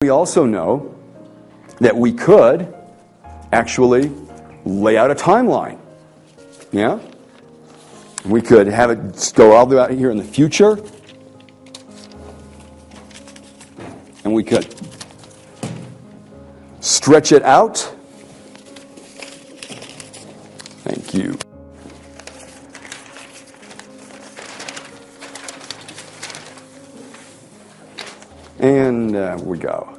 We also know that we could actually lay out a timeline. Yeah? We could have it go all the way out here in the future. And we could stretch it out. Thank you. And we go.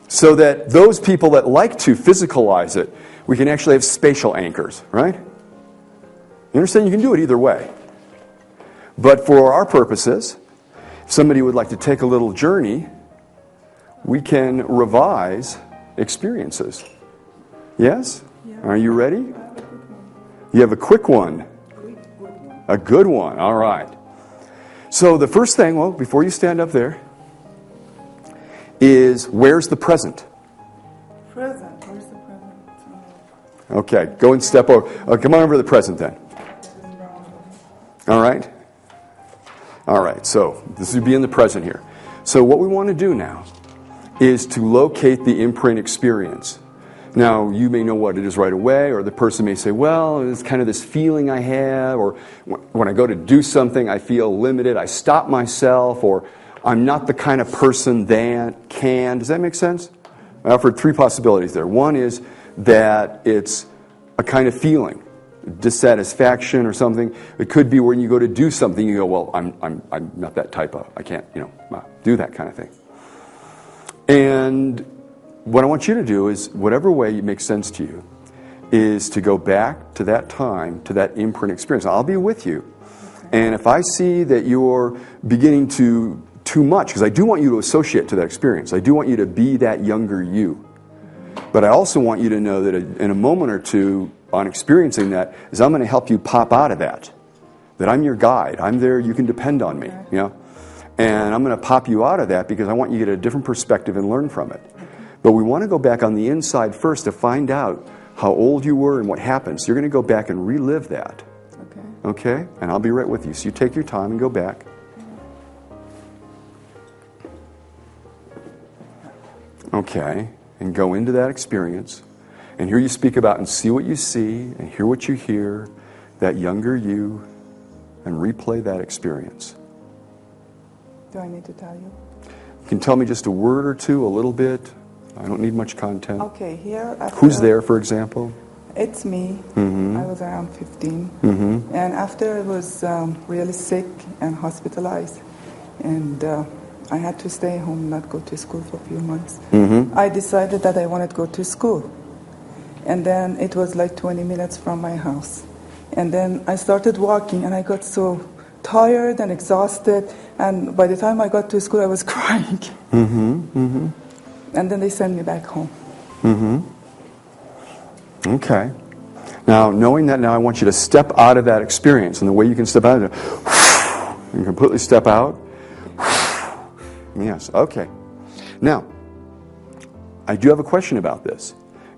So that those people that like to physicalize it, we can actually have spatial anchors, right? You understand? You can do it either way. But for our purposes, if somebody would like to take a little journey, we can revise experiences. Yes? Yeah. Are you ready? You have a quick one. A good one. All right. So the first thing, well, before you stand up there, is where's the present? Present. Where's the present? Okay, go and step over. Oh, come on over to the present then. All right. All right, so this would be in the present here. So what we want to do now is to locate the imprint experience. Now, you may know what it is right away, or the person may say, well, it's kind of this feeling I have, or when I go to do something, I feel limited, I stop myself, or I'm not the kind of person that can. Does that make sense? I offered three possibilities there. One is that it's a kind of feeling, dissatisfaction or something. It could be when you go to do something, you go, well, I'm not that type of, I can't, do that kind of thing. And what I want you to do is, whatever way it makes sense to you, is to go back to that time, to that imprint experience. I'll be with you. And if I see that you're beginning to too much, because I do want you to associate to that experience. I do want you to be that younger you. But I also want you to know that in a moment or two on experiencing that, is I'm going to help you pop out of that. That I'm your guide. I'm there. You can depend on me. And I'm going to pop you out of that because I want you to get a different perspective and learn from it. But we want to go back on the inside first to find out how old you were and what happened. So you're going to go back and relive that. Okay? And I'll be right with you. So you take your time and go back. Okay, and go into that experience. And here you speak about and see what you see and hear what you hear, that younger you, and replay that experience. Do I need to tell you? You can tell me just a word or two, a little bit. I don't need much content. Okay, here. Who's there, for example? It's me. Mm-hmm. I was around 15. Mm-hmm. And after I was really sick and hospitalized, and I had to stay home, not go to school for a few months. Mm-hmm. I decided that I wanted to go to school. And then it was like 20 minutes from my house. And then I started walking, and I got so tired and exhausted. And by the time I got to school, I was crying. Mm-hmm. Mm-hmm. And then they sent me back home. Mm-hmm. Okay. Now, knowing that now, I want you to step out of that experience. And the way you can step out of it, you can completely step out. Yes, okay. Now, I do have a question about this.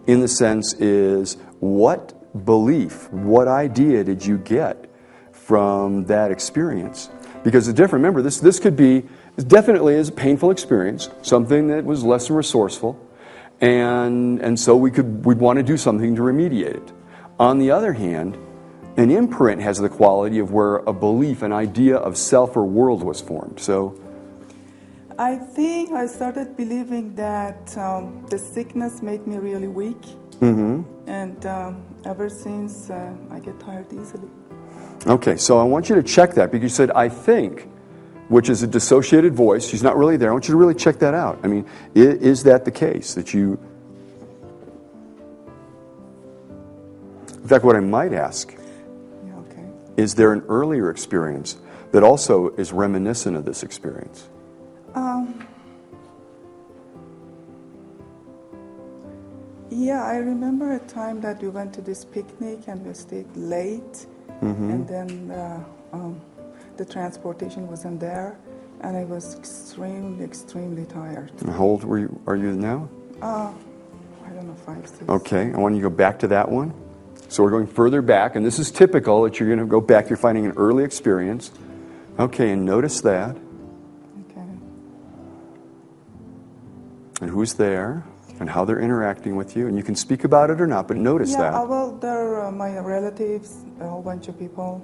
In the sense is, what belief, what idea did you get from that experience? Because it's different. Remember, this could be, it definitely is a painful experience, something that was less than resourceful, and so we'd want to do something to remediate it. On the other hand, an imprint has the quality of where a belief, an idea of self or world was formed. So I think I started believing that the sickness made me really weak. Mm-hmm. And ever since, I get tired easily. Okay, so I want you to check that, because you said, I think, which is a dissociated voice. She's not really there. I want you to really check that out. I mean, is that the case? That you... In fact, what I might ask, is there an earlier experience that also is reminiscent of this experience? Yeah, I remember a time that we went to this picnic and we stayed late, and then the transportation wasn't there, and I was extremely tired. And how old are you now? I don't know, 5, 6. Okay, I want you to go back to that one. So we're going further back, and this is typical that you're going to go back, you're finding an early experience. Okay, and notice that. Okay. and who's there, and how they're interacting with you. And you can speak about it or not, but notice Yeah, that. well, there are my relatives, a whole bunch of people,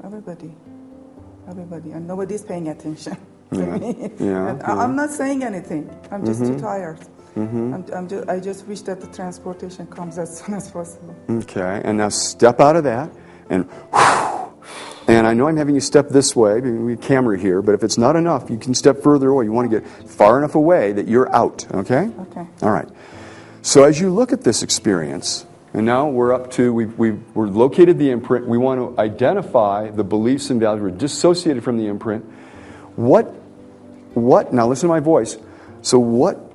everybody, and nobody's paying attention to me. Yeah, And yeah. I'm not saying anything. I'm just too tired. I just wish that the transportation comes as soon as possible. Okay, and now step out of that, and I know I'm having you step this way, we have a camera here, but if it's not enough, you can step further away. You want to get far enough away that you're out, okay? Okay. All right. So as you look at this experience, and now we're up to, we're located the imprint, we want to identify the beliefs and values, we're dissociated from the imprint. What, now listen to my voice, so what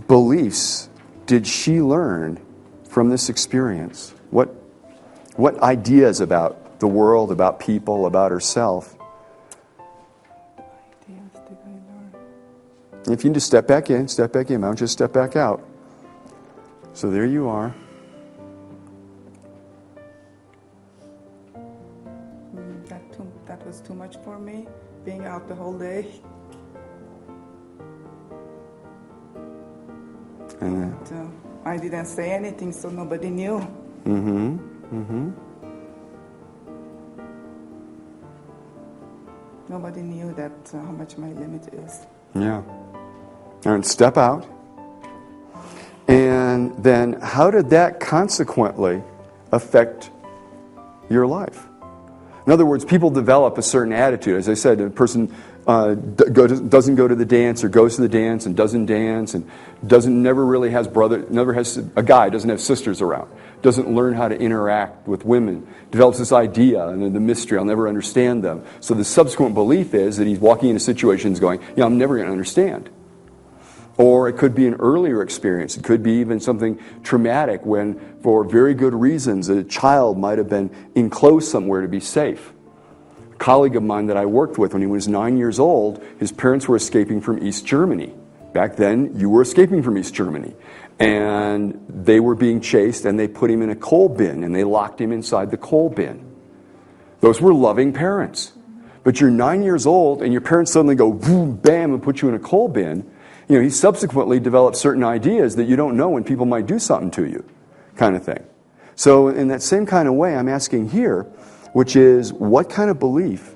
beliefs did she learn from this experience? What ideas about the world, about people, about herself? Ideas did I learn? If you can just step back in, don't just step back out. So there you are. That was too much for me, being out the whole day. And I didn't say anything, so nobody knew. Nobody knew that how much my limit is. yeah. And step out. And then how did that consequently affect your life? In other words, people develop a certain attitude. As I said, a person doesn't go to the dance or goes to the dance and doesn't dance and never has a guy, doesn't have sisters around, doesn't learn how to interact with women, develops this idea and the mystery, I'll never understand them. So the subsequent belief is that he's walking into situations going, I'm never going to understand. Or it could be an earlier experience. It could be even something traumatic when, for very good reasons, a child might have been enclosed somewhere to be safe. A colleague of mine that I worked with, when he was 9 years old, his parents were escaping from East Germany. Back then, you were escaping from East Germany. And they were being chased, and they put him in a coal bin, and they locked him inside the coal bin. Those were loving parents. But you're 9 years old, and your parents suddenly go, boom, bam, and put you in a coal bin. He subsequently developed certain ideas that you don't know when people might do something to you, kind of thing. So in that same kind of way, I'm asking here, which is, what kind of belief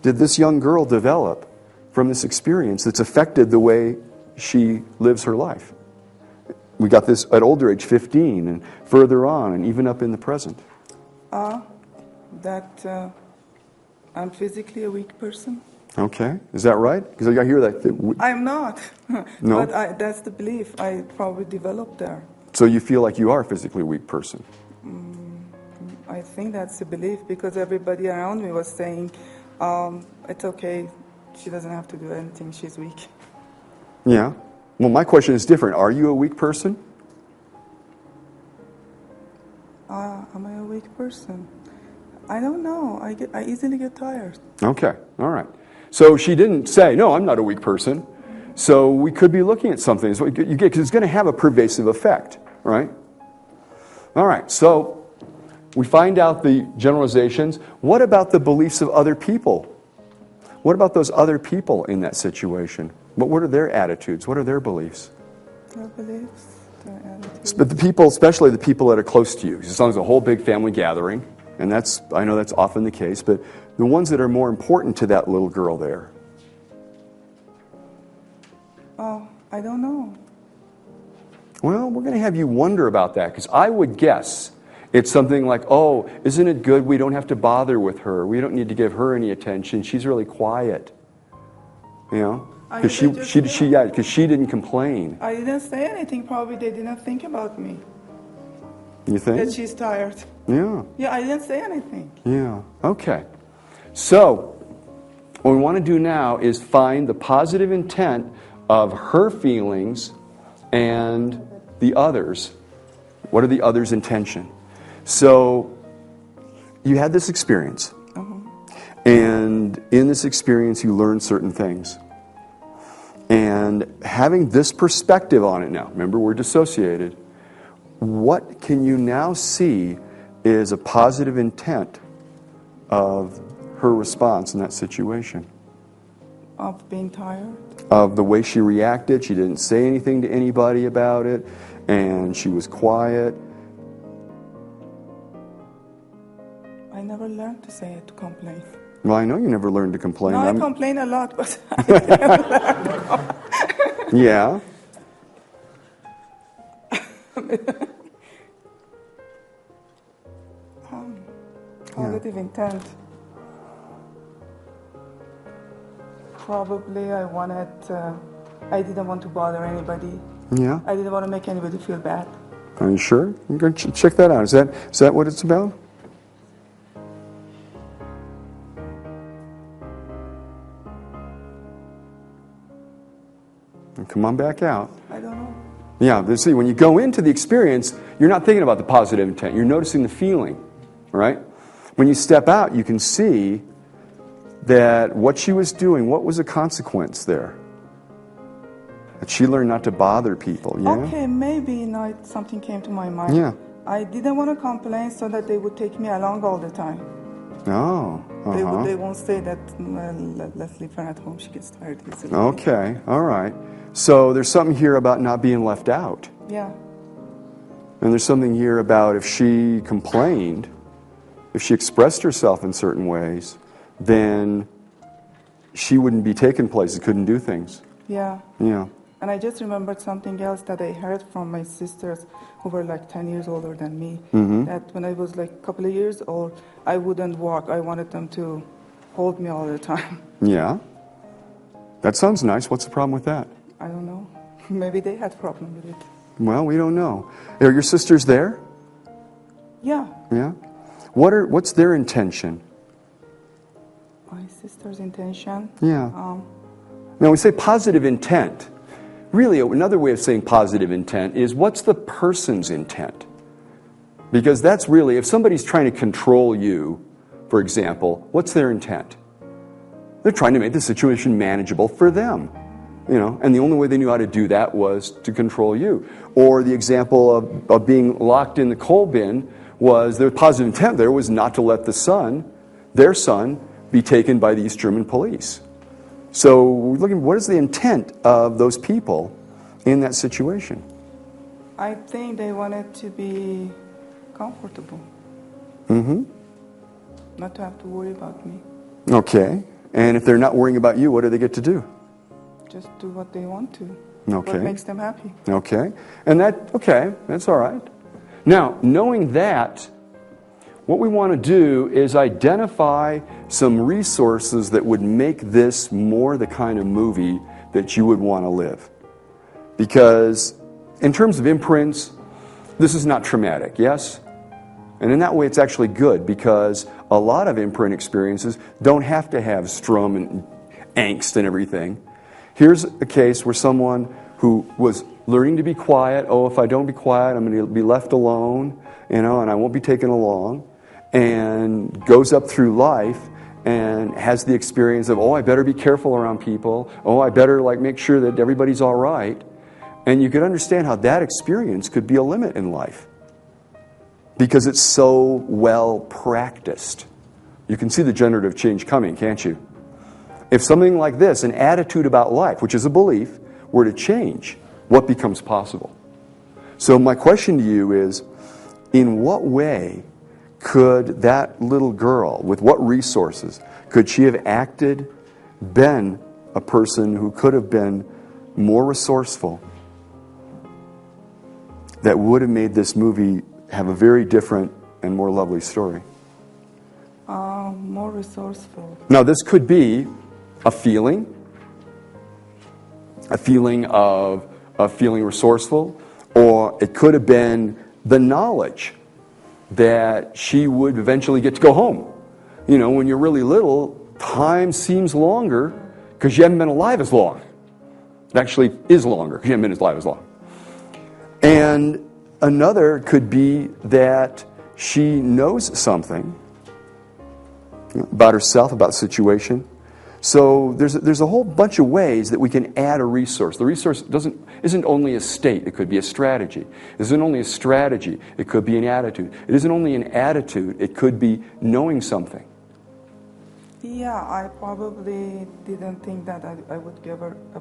did this young girl develop from this experience that's affected the way she lives her life? We got this at older age, 15, and further on, and even up in the present. That I'm physically a weak person. Okay, is that right? Because I hear that. I'm not. No? But that's the belief I probably developed there. So you feel like you are a physically weak person? I think that's the belief because everybody around me was saying, it's okay, she doesn't have to do anything, she's weak. Yeah. Well, my question is different. Are you a weak person? Am I a weak person? I don't know. I easily get tired. Okay, all right. So she didn't say, no, I'm not a weak person. So we could be looking at something. So you get, because it's going to have a pervasive effect, right? All right, so we find out the generalizations. What about the beliefs of other people? What about those other people in that situation? What are their attitudes? What are their beliefs? Their beliefs, their attitudes. But the people, especially the people that are close to you, because it sounds like a whole big family gathering, and I know that's often the case, but the ones that are more important to that little girl there. Oh, I don't know. Well, we're going to have you wonder about that, because I would guess it's something like, oh, isn't it good we don't have to bother with her? We don't need to give her any attention. She's really quiet. Because she didn't complain. I didn't say anything. Probably they didn't think about me. You think? That she's tired. Yeah. Yeah, I didn't say anything. Yeah. Okay. So, what we want to do now is find the positive intent of her feelings and the others. What are the others' intention? So, you had this experience. And in this experience, you learned certain things. And having this perspective on it now, remember we're dissociated, what can you now see is a positive intent of her response in that situation? Of being tired? Of the way she reacted. She didn't say anything to anybody about it, and she was quiet. I never learned to say it, to complain. Well, I know you never learned to complain. No, I complain a lot, but Yeah. positive intent. Probably I didn't want to bother anybody. Yeah. I didn't want to make anybody feel bad. Are you sure? You can check that out. Is that what it's about? Come on back out. I don't know. Yeah, see, when you go into the experience, you're not thinking about the positive intent. You're noticing the feeling, right? When you step out, you can see that what she was doing, what was the consequence there? That she learned not to bother people, yeah? Okay, maybe something came to my mind. Yeah. I didn't want to complain so that they would take me along all the time. Oh, They won't say that, let's leave her at home, she gets tired easily. Okay, all right. So there's something here about not being left out. Yeah. And there's something here about if she complained, if she expressed herself in certain ways, then she wouldn't be taking places, couldn't do things. Yeah. Yeah. And I just remembered something else that I heard from my sisters who were like 10 years older than me. Mm-hmm. That when I was like a couple of years old, I wouldn't walk. I wanted them to hold me all the time. Yeah. That sounds nice. What's the problem with that? I don't know. Maybe they had problem with it. Well, we don't know. Are your sisters there? Yeah. Yeah. What's their intention? My sister's intention. Yeah. Now we say positive intent. Really, another way of saying positive intent is what's the person's intent? Because that's really, if somebody's trying to control you, for example, what's their intent? They're trying to make the situation manageable for them. And the only way they knew how to do that was to control you. Or the example of being locked in the coal bin was, their positive intent there was not to let their son, be taken by the East German police. So we're looking, what is the intent of those people in that situation? I think they wanted to be comfortable. Mm-hmm. Not to have to worry about me. Okay. And if they're not worrying about you, what do they get to do? Just do what they want to. Okay. What makes them happy. Okay. And that's all right. Now, knowing that, what we want to do is identify some resources that would make this more the kind of movie that you would want to live. Because in terms of imprints, this is not traumatic, yes? And in that way, it's actually good, because a lot of imprint experiences don't have to have strum and angst and everything. Here's a case where someone who was learning to be quiet, if I don't be quiet, I'm going to be left alone, and I won't be taken along, and goes up through life and has the experience of, I better be careful around people, I better make sure that everybody's all right. And you could understand how that experience could be a limit in life, because it's so well practiced. You can see the generative change coming, can't you? If something like this, an attitude about life, which is a belief, were to change, what becomes possible? So my question to you is, in what way could that little girl, with what resources, could she have acted, been a person who could have been more resourceful, that would have made this movie have a very different and more lovely story? More resourceful. Now, this could be a feeling of feeling resourceful, or it could have been the knowledge that she would eventually get to go home. When you're really little, time seems longer because you haven't been alive as long. It actually is longer because you haven't been alive as long. And another could be that she knows something about herself, about the situation. So there's a whole bunch of ways that we can add a resource. The resource isn't only a state, it could be a strategy. It isn't only a strategy, it could be an attitude. It isn't only an attitude, it could be knowing something. Yeah, I probably didn't think that I would give her a